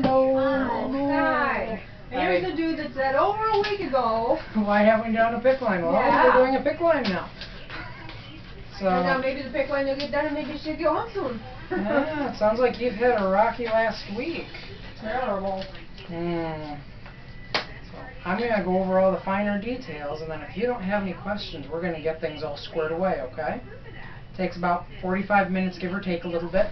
Hello. Hi. Here's the dude that said over a week ago. Why haven't we done a PICC line? Well, Yeah. we're doing a PICC line now. So. And now maybe the PICC line will get done and maybe it should go on soon. Yeah, it sounds like you've had a rocky last week. Terrible. So I'm going to go over all the finer details, and then if you don't have any questions, we're going to get things all squared away, okay? Takes about 45 minutes, give or take a little bit.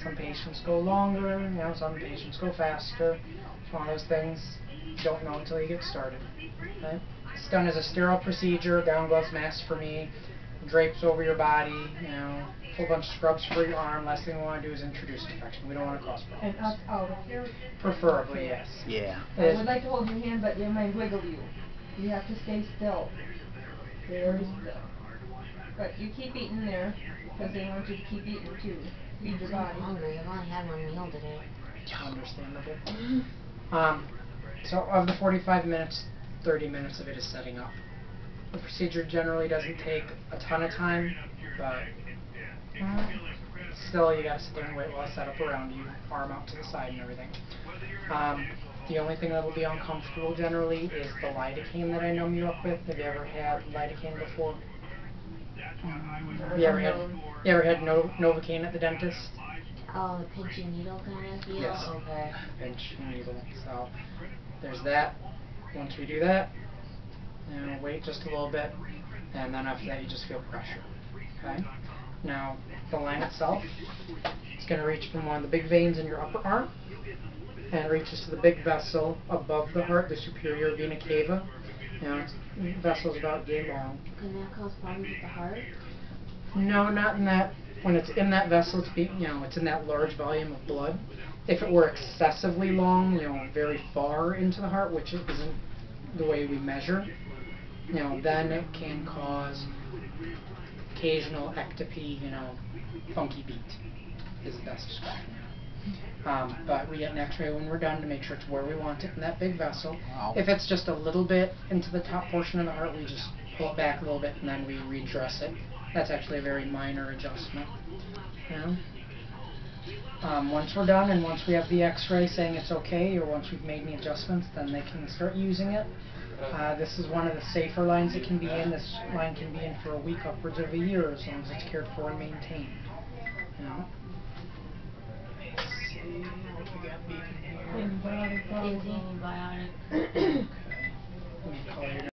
Some patients go longer, some patients go faster. It's one of those things you don't know until you get started. Okay? It's done as a sterile procedure, gown, gloves, mask for me, drapes over your body, a whole bunch of scrubs for your arm. Last thing we want to do is introduce infection. We don't want to cause problems. And us out of here? Preferably, yes. Yeah. I would like to hold your hand, but they might wiggle you. You have to stay still. Very still. But you keep eating there, because they want you to keep eating too. Feed your body. I'm hungry. I've only had one meal today. Understandable. So of the 45 minutes, 30 minutes of it is setting up. The procedure generally doesn't take a ton of time, but still you gotta sit there and wait while I set up around you, arm out to the side and everything. The only thing that will be uncomfortable generally is the lidocaine that I numb you up with. Have you ever had lidocaine before? You ever had Novocaine at the dentist? Oh, the pinching needle kind of deal? Yes. Okay. Pinch needle. So there's that. Once we do that, wait just a little bit, and then after that you just feel pressure. Okay? Now the line itself is going to reach from one of the big veins in your upper arm and reaches to the big vessel above the heart, the superior vena cava. The vessel's about yay long. Can that cause problems with the heart? No, not in that. When it's in that vessel, it's in that large volume of blood. If it were excessively long, very far into the heart, which isn't the way we measure, then it can cause occasional ectopy, funky beat is the best description. But we get an x-ray when we're done to make sure it's where we want it in that big vessel. Wow. If it's just a little bit into the top portion of the heart, we just pull it back a little bit and then we redress it. That's actually a very minor adjustment. Once we're done and once we have the x-ray saying it's okay, or once we've made any adjustments, then they can start using it. This is one of the safer lines it can be in. This line can be in for a week, upwards of a year, as long as it's cared for and maintained. Let's see what we got beeping here. Antibiotic. Antibiotic. Okay. Let me call you.